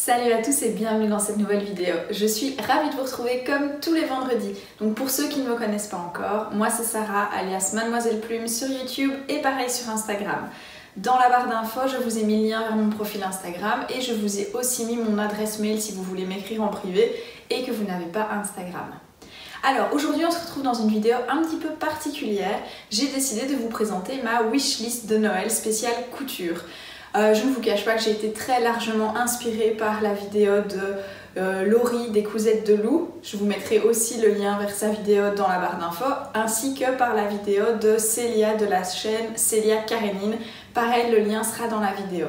Salut à tous et bienvenue dans cette nouvelle vidéo. Je suis ravie de vous retrouver comme tous les vendredis. Donc pour ceux qui ne me connaissent pas encore, moi c'est Sarah alias Mademoiselle Plume sur YouTube et pareil sur Instagram. Dans la barre d'infos, je vous ai mis le lien vers mon profil Instagram et je vous ai aussi mis mon adresse mail si vous voulez m'écrire en privé et que vous n'avez pas Instagram. Alors aujourd'hui on se retrouve dans une vidéo un petit peu particulière. J'ai décidé de vous présenter ma wishlist de Noël spéciale couture. Je ne vous cache pas que j'ai été très largement inspirée par la vidéo de Laurie des Cousettes de Lou. Je vous mettrai aussi le lien vers sa vidéo dans la barre d'infos, ainsi que par la vidéo de Célia de la chaîne Célia Karénine. Pareil, le lien sera dans la vidéo.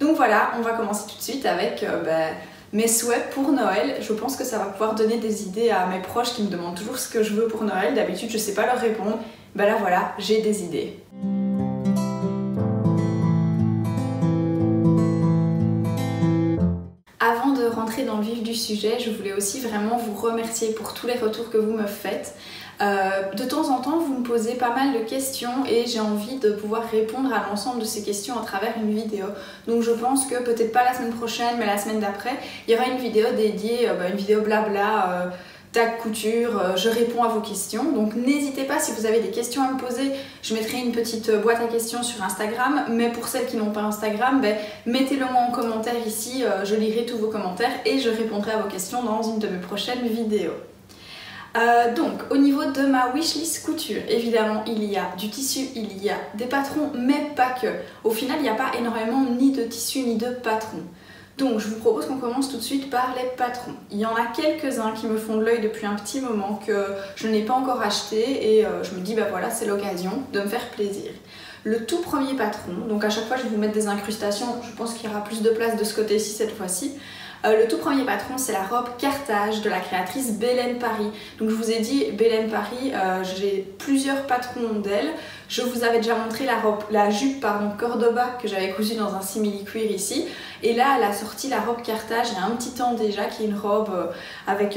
Donc voilà, on va commencer tout de suite avec mes souhaits pour Noël. Je pense que ça va pouvoir donner des idées à mes proches qui me demandent toujours ce que je veux pour Noël. D'habitude, je ne sais pas leur répondre. Ben là voilà, j'ai des idées. Avant de rentrer dans le vif du sujet, je voulais aussi vraiment vous remercier pour tous les retours que vous me faites. De temps en temps, vous me posez pas mal de questions et j'ai envie de pouvoir répondre à l'ensemble de ces questions à travers une vidéo. Donc je pense que peut-être pas la semaine prochaine, mais la semaine d'après, il y aura une vidéo dédiée, une vidéo blabla, tag couture, je réponds à vos questions. Donc n'hésitez pas, si vous avez des questions à me poser, je mettrai une petite boîte à questions sur Instagram. Mais pour celles qui n'ont pas Instagram, mettez-le moi en commentaire ici, je lirai tous vos commentaires et je répondrai à vos questions dans une de mes prochaines vidéos. Donc au niveau de ma wishlist couture, évidemment il y a du tissu, il y a des patrons, mais pas que. Au final il n'y a pas énormément ni de tissu ni de patrons. Donc je vous propose qu'on commence tout de suite par les patrons. Il y en a quelques-uns qui me font de l'œil depuis un petit moment que je n'ai pas encore acheté et je me dis voilà, c'est l'occasion de me faire plaisir. Le tout premier patron, donc à chaque fois je vais vous mettre des incrustations, je pense qu'il y aura plus de place de ce côté-ci cette fois-ci. Le tout premier patron, c'est la robe Carthage de la créatrice Bélène Paris. Donc je vous ai dit, Bélène Paris, j'ai plusieurs patrons d'elle. Je vous avais déjà montré la jupe Cordoba que j'avais cousue dans un simili-cuir ici. Et là, elle a sorti la robe Carthage il y a un petit temps déjà, qui est une robe avec...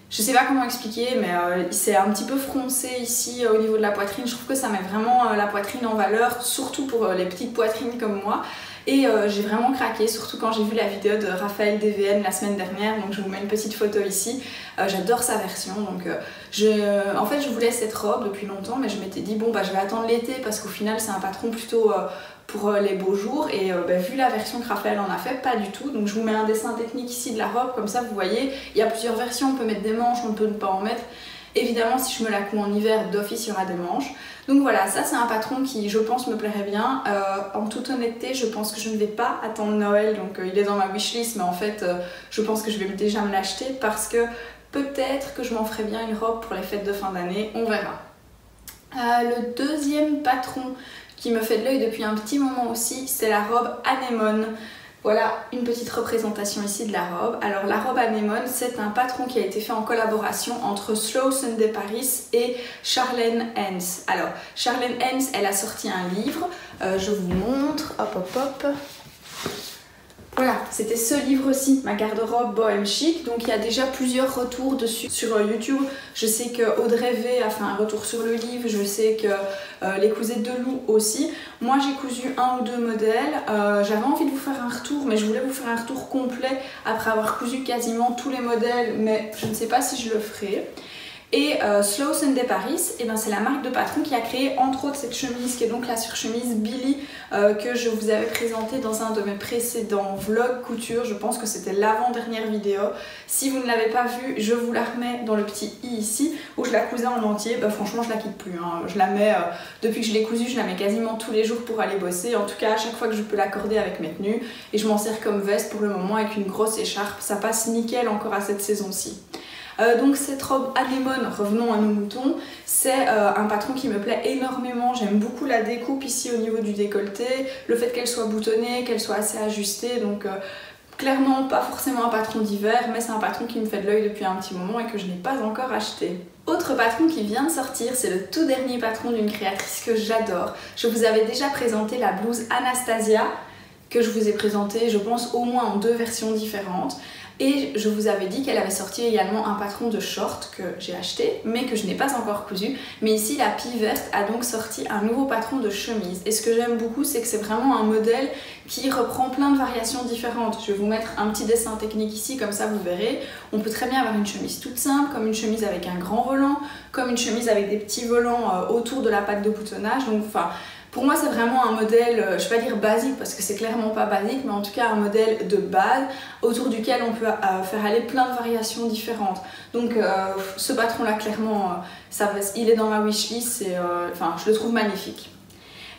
je sais pas comment expliquer, mais c'est un petit peu froncé ici au niveau de la poitrine. Je trouve que ça met vraiment la poitrine en valeur, surtout pour les petites poitrines comme moi. Et j'ai vraiment craqué, surtout quand j'ai vu la vidéo de Raphaël DVN la semaine dernière, donc je vous mets une petite photo ici. J'adore sa version, donc en fait je voulais cette robe depuis longtemps, mais je m'étais dit je vais attendre l'été parce qu'au final c'est un patron plutôt pour les beaux jours et vu la version que Raphaël en a fait, pas du tout. Donc je vous mets un dessin technique ici de la robe, comme ça vous voyez, il y a plusieurs versions, on peut mettre des manches, on peut ne pas en mettre. Évidemment si je me la coud en hiver, d'office il y aura des manches. Donc voilà, ça c'est un patron qui je pense me plairait bien. En toute honnêteté, je pense que je ne vais pas attendre Noël, donc il est dans ma wishlist, mais en fait je pense que je vais déjà me l'acheter parce que peut-être que je m'en ferai bien une robe pour les fêtes de fin d'année, on verra. Le deuxième patron qui me fait de l'œil depuis un petit moment aussi, c'est la robe Anémone. Voilà une petite représentation ici de la robe. Alors la robe Anémone, c'est un patron qui a été fait en collaboration entre Slow Sunday Paris et Charlène Hens. Alors Charlène Hens, elle a sorti un livre, je vous montre, hop. Voilà, c'était ce livre-ci, ma garde-robe bohème chic. Donc il y a déjà plusieurs retours dessus sur YouTube. Je sais que Audrey V a fait un retour sur le livre, je sais que les Cousettes de Lou aussi. Moi j'ai cousu un ou deux modèles, j'avais envie de vous faire un retour, mais je voulais vous faire un retour complet après avoir cousu quasiment tous les modèles, mais je ne sais pas si je le ferai. Et Slow Sunday Paris, c'est la marque de patron qui a créé entre autres cette chemise qui est donc la surchemise Billy que je vous avais présentée dans un de mes précédents vlogs couture. Je pense que c'était l'avant-dernière vidéo. Si vous ne l'avez pas vue, je vous la remets dans le petit i ici où je la cousais en entier. Franchement je la quitte plus, hein. Je la mets, depuis que je l'ai cousue, je la mets quasiment tous les jours pour aller bosser. En tout cas à chaque fois que je peux l'accorder avec mes tenues. Et je m'en sers comme veste pour le moment avec une grosse écharpe. Ça passe nickel encore à cette saison-ci. Donc cette robe Anémone, revenons à nos moutons, c'est un patron qui me plaît énormément. J'aime beaucoup la découpe ici au niveau du décolleté, le fait qu'elle soit boutonnée, qu'elle soit assez ajustée. Donc clairement pas forcément un patron d'hiver, mais c'est un patron qui me fait de l'œil depuis un petit moment et que je n'ai pas encore acheté. Autre patron qui vient de sortir, c'est le tout dernier patron d'une créatrice que j'adore. Je vous avais déjà présenté la blouse Anastasia, que je vous ai présenté, je pense, au moins en 2 versions différentes. Et je vous avais dit qu'elle avait sorti également un patron de short que j'ai acheté, mais que je n'ai pas encore cousu. Mais ici, la Pie Verte a donc sorti un nouveau patron de chemise. Et ce que j'aime beaucoup, c'est que c'est vraiment un modèle qui reprend plein de variations différentes. Je vais vous mettre un petit dessin technique ici, comme ça vous verrez. On peut très bien avoir une chemise toute simple, comme une chemise avec un grand volant, comme une chemise avec des petits volants autour de la patte de boutonnage. Donc, enfin, pour moi, c'est vraiment un modèle, je ne vais pas dire basique parce que c'est clairement pas basique, mais en tout cas un modèle de base autour duquel on peut faire aller plein de variations différentes. Donc ce patron-là, clairement, il est dans ma wishlist et enfin, je le trouve magnifique.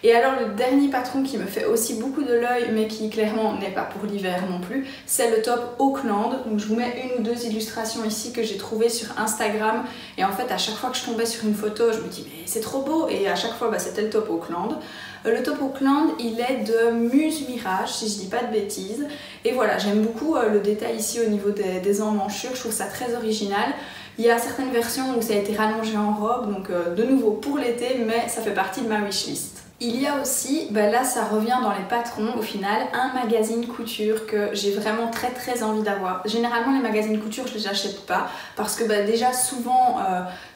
Et alors le dernier patron qui me fait aussi beaucoup de l'œil, mais qui clairement n'est pas pour l'hiver non plus, c'est le top Auckland. Donc je vous mets 1 ou 2 illustrations ici que j'ai trouvées sur Instagram. Et en fait, à chaque fois que je tombais sur une photo, je me dis mais c'est trop beau. Et à chaque fois, c'était le top Auckland. Le top Auckland, il est de Muse Mirage, si je dis pas de bêtises. Et voilà, j'aime beaucoup le détail ici au niveau des emmanchures. Je trouve ça très original. Il y a certaines versions où ça a été rallongé en robe, donc de nouveau pour l'été, mais ça fait partie de ma wishlist. Il y a aussi, là ça revient dans les patrons au final, un magazine couture que j'ai vraiment très envie d'avoir. Généralement les magazines couture je les achète pas parce que déjà souvent,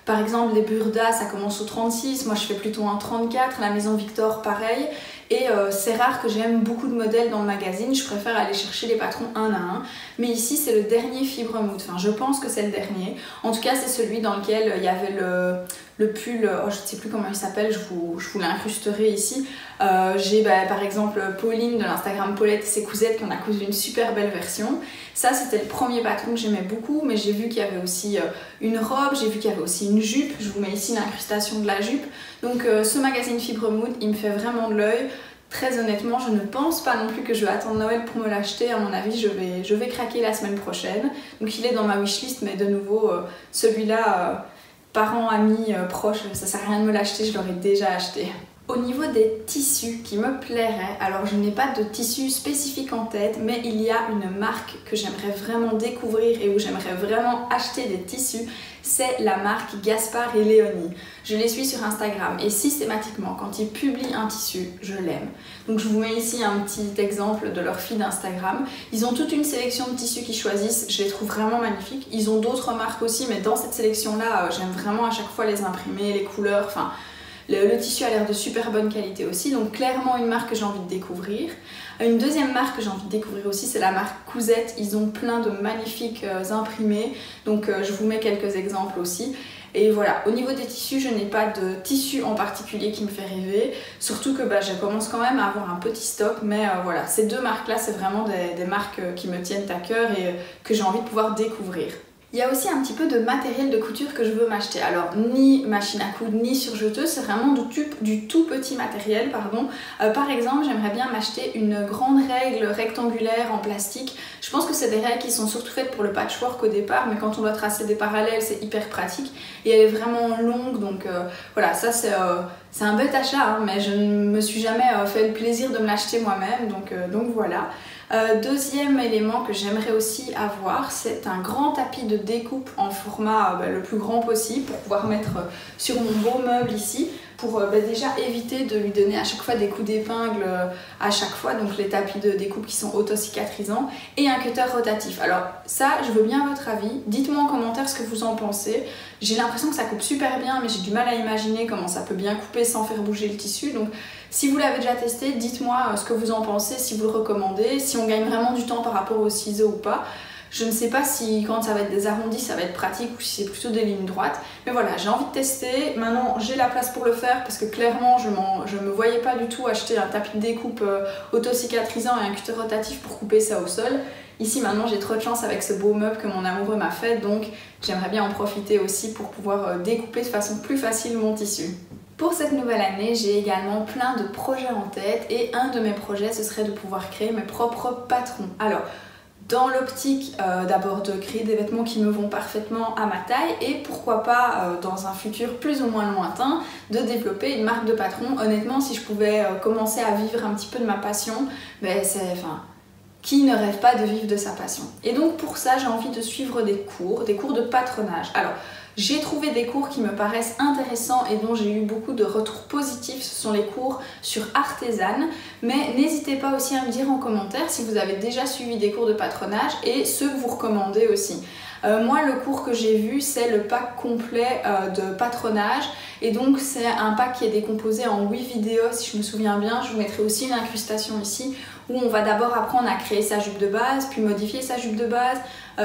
par exemple les Burda ça commence au 36, moi je fais plutôt un 34, la Maison Victor pareil. Et c'est rare que j'aime beaucoup de modèles dans le magazine, je préfère aller chercher les patrons un à un. Mais ici c'est le dernier Fibre Mood, enfin je pense que c'est le dernier. En tout cas c'est celui dans lequel il y avait le pull, je ne sais plus comment il s'appelle, je vous l'incrusterai ici. J'ai par exemple Pauline de l'Instagram Paulette et ses cousettes qui en a cousu une super belle version. Ça c'était le premier patron que j'aimais beaucoup, mais j'ai vu qu'il y avait aussi une robe, j'ai vu qu'il y avait aussi une jupe. Je vous mets ici l'incrustation de la jupe. Donc ce magazine Fibre Mood, il me fait vraiment de l'œil. Très honnêtement, je ne pense pas non plus que je vais attendre Noël pour me l'acheter. À mon avis, je vais craquer la semaine prochaine. Donc il est dans ma wishlist, mais de nouveau, celui-là, parents, amis, proches, ça sert à rien de me l'acheter, je l'aurais déjà acheté. Au niveau des tissus qui me plairaient, alors je n'ai pas de tissu spécifique en tête, mais il y a une marque que j'aimerais vraiment découvrir et où j'aimerais vraiment acheter des tissus, c'est la marque Gaspard et Léonie. Je les suis sur Instagram et systématiquement quand ils publient un tissu, je l'aime. Donc je vous mets ici un petit exemple de leur feed Instagram. Ils ont toute une sélection de tissus qu'ils choisissent, je les trouve vraiment magnifiques. Ils ont d'autres marques aussi, mais dans cette sélection-là, j'aime vraiment à chaque fois les imprimer, les couleurs, enfin... Le tissu a l'air de super bonne qualité aussi, donc clairement une marque que j'ai envie de découvrir. Une deuxième marque que j'ai envie de découvrir aussi, c'est la marque Cousette. Ils ont plein de magnifiques imprimés, donc je vous mets quelques exemples aussi. Et voilà, au niveau des tissus, je n'ai pas de tissu en particulier qui me fait rêver, surtout que je commence quand même à avoir un petit stock, mais voilà, ces 2 marques-là, c'est vraiment des marques qui me tiennent à cœur et que j'ai envie de pouvoir découvrir. Il y a aussi un petit peu de matériel de couture que je veux m'acheter. Alors, ni machine à coudre, ni surjeteuse, c'est vraiment du tout petit matériel, pardon. Par exemple, j'aimerais bien m'acheter une grande règle rectangulaire en plastique. Je pense que c'est des règles qui sont surtout faites pour le patchwork au départ, mais quand on doit tracer des parallèles, c'est hyper pratique. Et elle est vraiment longue, donc voilà, ça c'est un bête achat, hein, mais je ne me suis jamais fait le plaisir de me l'acheter moi-même, donc voilà. Deuxième élément que j'aimerais aussi avoir, c'est un grand tapis de découpe en format le plus grand possible pour pouvoir mettre sur mon beau meuble ici, pour déjà éviter de lui donner à chaque fois des coups d'épingle à chaque fois, donc les tapis de découpe qui sont auto-cicatrisants, et un cutter rotatif. Alors ça, je veux bien votre avis, dites-moi en commentaire ce que vous en pensez. J'ai l'impression que ça coupe super bien, mais j'ai du mal à imaginer comment ça peut bien couper sans faire bouger le tissu, donc si vous l'avez déjà testé, dites-moi ce que vous en pensez, si vous le recommandez, si on gagne vraiment du temps par rapport aux ciseaux ou pas. Je ne sais pas si quand ça va être des arrondis, ça va être pratique ou si c'est plutôt des lignes droites. Mais voilà, j'ai envie de tester. Maintenant, j'ai la place pour le faire parce que clairement, je ne me voyais pas du tout acheter un tapis de découpe auto-cicatrisant et un cutter rotatif pour couper ça au sol. Ici, maintenant, j'ai trop de chance avec ce beau meuble que mon amoureux m'a fait. Donc, j'aimerais bien en profiter aussi pour pouvoir découper de façon plus facile mon tissu. Pour cette nouvelle année, j'ai également plein de projets en tête et un de mes projets, ce serait de pouvoir créer mes propres patrons. Alors, dans l'optique d'abord de créer des vêtements qui me vont parfaitement à ma taille et pourquoi pas dans un futur plus ou moins lointain de développer une marque de patron. Honnêtement, si je pouvais commencer à vivre un petit peu de ma passion, qui ne rêve pas de vivre de sa passion? Et donc pour ça, j'ai envie de suivre des cours de patronage. Alors, J'ai trouvé des cours qui me paraissent intéressants et dont j'ai eu beaucoup de retours positifs, ce sont les cours sur Artesane, mais n'hésitez pas aussi à me dire en commentaire si vous avez déjà suivi des cours de patronage et ceux que vous recommandez aussi. Moi, le cours que j'ai vu, c'est le pack complet de patronage et donc c'est un pack qui est décomposé en 8 vidéos si je me souviens bien. Je vous mettrai aussi une incrustation ici où on va d'abord apprendre à créer sa jupe de base, puis modifier sa jupe de base,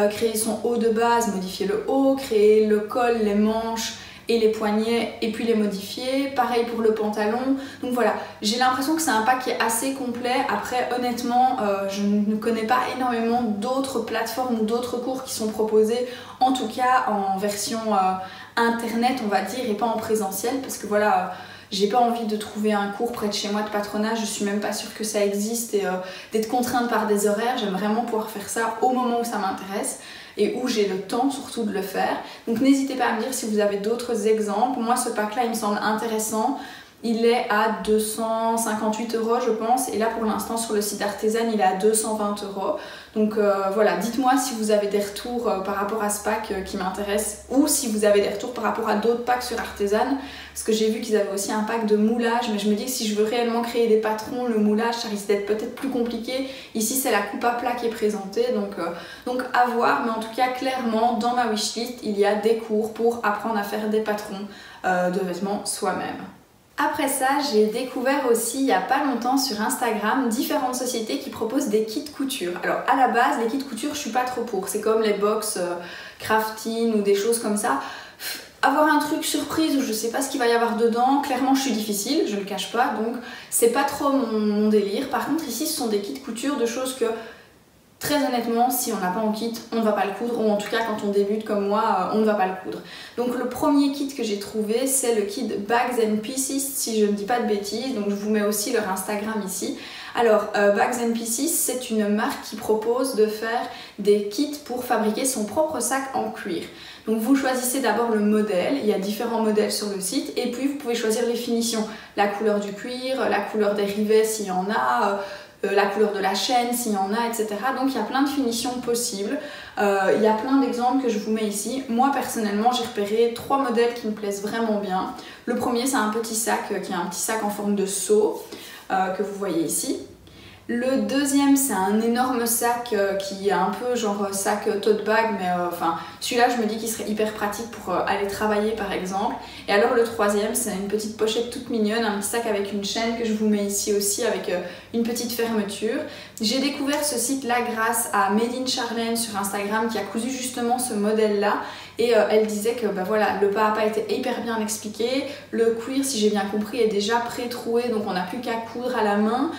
créer son haut de base, modifier le haut, créer le col, les manches et les poignets et puis les modifier, pareil pour le pantalon. Donc voilà, j'ai l'impression que c'est un pack qui est assez complet. Après honnêtement je ne connais pas énormément d'autres plateformes ou d'autres cours qui sont proposés, en tout cas en version internet on va dire et pas en présentiel, parce que voilà, j'ai pas envie de trouver un cours près de chez moi de patronage, je suis même pas sûre que ça existe et d'être contrainte par des horaires. J'aime vraiment pouvoir faire ça au moment où ça m'intéresse et où j'ai le temps surtout de le faire. Donc n'hésitez pas à me dire si vous avez d'autres exemples. Moi ce pack là il me semble intéressant. Il est à 258 € je pense, et là pour l'instant sur le site Artesane il est à 220 €. Donc voilà, dites-moi si vous avez des retours par rapport à ce pack qui m'intéresse, ou si vous avez des retours par rapport à d'autres packs sur Artesane, parce que j'ai vu qu'ils avaient aussi un pack de moulage, mais je me dis que si je veux réellement créer des patrons, le moulage ça risque d'être peut-être plus compliqué. Ici c'est la coupe à plat qui est présentée, donc à voir, mais en tout cas clairement dans ma wishlist il y a des cours pour apprendre à faire des patrons de vêtements soi-même. Après ça, j'ai découvert aussi il n'y a pas longtemps sur Instagram différentes sociétés qui proposent des kits couture. Alors à la base, les kits couture, je suis pas trop pour. C'est comme les box crafting ou des choses comme ça. Avoir un truc surprise où je sais pas ce qu'il va y avoir dedans, clairement je suis difficile, je le cache pas, donc c'est pas trop mon délire. Par contre ici ce sont des kits couture de choses que très honnêtement, si on n'a pas en kit, on ne va pas le coudre, ou en tout cas quand on débute comme moi, on ne va pas le coudre. Donc le premier kit que j'ai trouvé, c'est le kit Bags and Pieces, si je ne dis pas de bêtises, donc je vous mets aussi leur Instagram ici. Alors Bags and Pieces, c'est une marque qui propose de faire des kits pour fabriquer son propre sac en cuir. Donc vous choisissez d'abord le modèle, il y a différents modèles sur le site, et puis vous pouvez choisir les finitions, la couleur du cuir, la couleur des rivets s'il y en a, la couleur de la chaîne s'il y en a, etc. Donc il y a plein de finitions possibles. Il y a plein d'exemples que je vous mets ici. Moi personnellement j'ai repéré 3 modèles qui me plaisent vraiment bien. Le premier c'est un petit sac qui est un petit sac en forme de seau que vous voyez ici. Le deuxième c'est un énorme sac qui est un peu genre sac tote bag, mais enfin celui-là je me dis qu'il serait hyper pratique pour aller travailler par exemple. Et alors le troisième c'est une petite pochette toute mignonne, un petit sac avec une chaîne que je vous mets ici aussi avec une petite fermeture. J'ai découvert ce site là grâce à Made in Charlène sur Instagram qui a cousu justement ce modèle là. Et elle disait que bah voilà, le pas à pas était hyper bien expliqué, le cuir si j'ai bien compris est déjà pré-troué donc on n'a plus qu'à coudre à la main.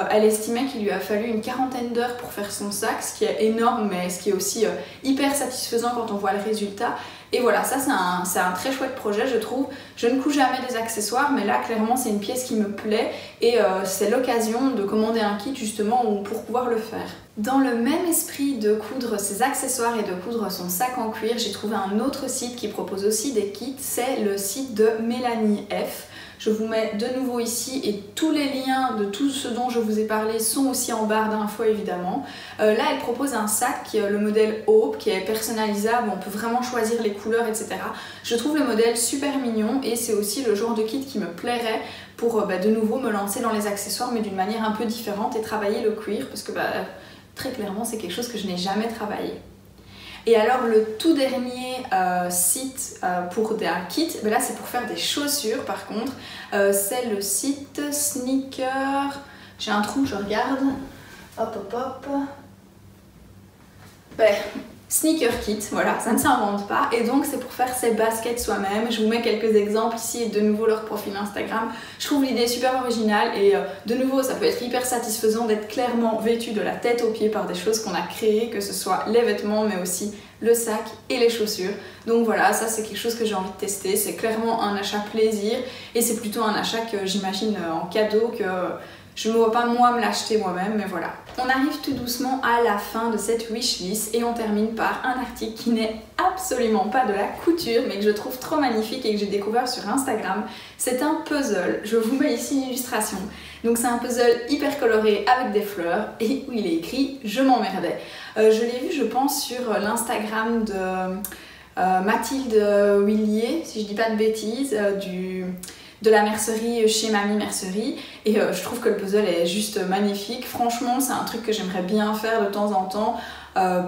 Elle estimait qu'il lui a fallu une 40aine d'heures pour faire son sac, ce qui est énorme mais ce qui est aussi hyper satisfaisant quand on voit le résultat. Et voilà, ça c'est un très chouette projet je trouve. Je ne couds jamais des accessoires mais là clairement c'est une pièce qui me plaît et c'est l'occasion de commander un kit justement pour pouvoir le faire. Dans le même esprit de coudre ses accessoires et de coudre son sac en cuir, j'ai trouvé un autre site qui propose aussi des kits, c'est le site de Mélanie F. Je vous mets de nouveau ici et tous les liens de tout ce dont je vous ai parlé sont aussi en barre d'infos évidemment. Là elle propose un sac qui est le modèle Hope qui est personnalisable, on peut vraiment choisir les couleurs etc. Je trouve le modèle super mignon et c'est aussi le genre de kit qui me plairait pour de nouveau me lancer dans les accessoires mais d'une manière un peu différente et travailler le cuir parce que très clairement c'est quelque chose que je n'ai jamais travaillé. Et alors le tout dernier site pour un kit, là c'est pour faire des chaussures par contre, c'est le site Sneaker, j'ai un trou je regarde, hop hop hop, Sneaker Kit, voilà, ça ne s'invente pas et donc c'est pour faire ses baskets soi-même. Je vous mets quelques exemples ici et de nouveau leur profil Instagram. Je trouve l'idée super originale et de nouveau ça peut être hyper satisfaisant d'être clairement vêtu de la tête aux pieds par des choses qu'on a créées, que ce soit les vêtements mais aussi le sac et les chaussures. Donc voilà, ça c'est quelque chose que j'ai envie de tester, c'est clairement un achat plaisir et c'est plutôt un achat que j'imagine en cadeau que je ne me vois pas moi me l'acheter moi-même, mais voilà. On arrive tout doucement à la fin de cette wishlist et on termine par un article qui n'est absolument pas de la couture, mais que je trouve trop magnifique et que j'ai découvert sur Instagram. C'est un puzzle, je vous mets ici une illustration. Donc c'est un puzzle hyper coloré avec des fleurs et où il est écrit « Je m'emmerdais ». Je l'ai vu je pense sur l'Instagram de Mathilde Willier, si je dis pas de bêtises, de la mercerie chez Mamie Mercerie, et je trouve que le puzzle est juste magnifique. Franchement, c'est un truc que j'aimerais bien faire de temps en temps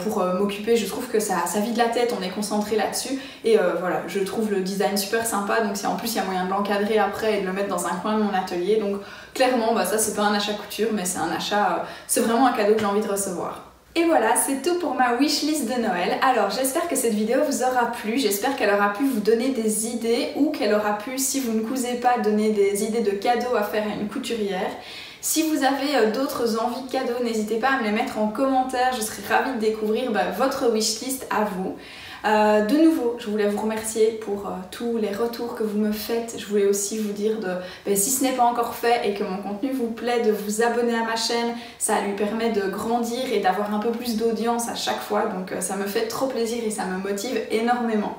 pour m'occuper. Je trouve que ça vide la tête, on est concentré là-dessus, et voilà, je trouve le design super sympa, donc si en plus il y a moyen de l'encadrer après et de le mettre dans un coin de mon atelier, donc clairement ça c'est pas un achat couture, mais c'est un achat, c'est vraiment un cadeau que j'ai envie de recevoir. Et voilà, c'est tout pour ma wishlist de Noël. Alors j'espère que cette vidéo vous aura plu, j'espère qu'elle aura pu vous donner des idées, ou qu'elle aura pu, si vous ne cousez pas, donner des idées de cadeaux à faire à une couturière. Si vous avez d'autres envies de cadeaux, n'hésitez pas à me les mettre en commentaire, je serai ravie de découvrir votre wishlist à vous. De nouveau, je voulais vous remercier pour tous les retours que vous me faites. Je voulais aussi vous dire si ce n'est pas encore fait et que mon contenu vous plaît, de vous abonner à ma chaîne. Ça lui permet de grandir et d'avoir un peu plus d'audience à chaque fois. Donc ça me fait trop plaisir et ça me motive énormément.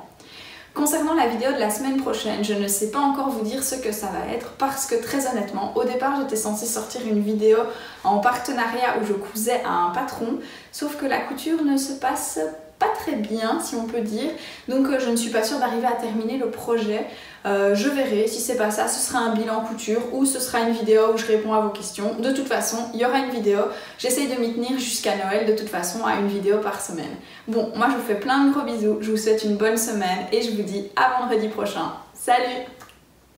Concernant la vidéo de la semaine prochaine, je ne sais pas encore vous dire ce que ça va être parce que très honnêtement, au départ j'étais censée sortir une vidéo en partenariat où je cousais à un patron, sauf que la couture ne se passe pas très bien si on peut dire, donc je ne suis pas sûre d'arriver à terminer le projet. Je verrai, si c'est pas ça, ce sera un bilan couture ou ce sera une vidéo où je réponds à vos questions. De toute façon, il y aura une vidéo, j'essaye de m'y tenir jusqu'à Noël de toute façon à une vidéo par semaine. Bon, moi je vous fais plein de gros bisous, je vous souhaite une bonne semaine et je vous dis à vendredi prochain. Salut!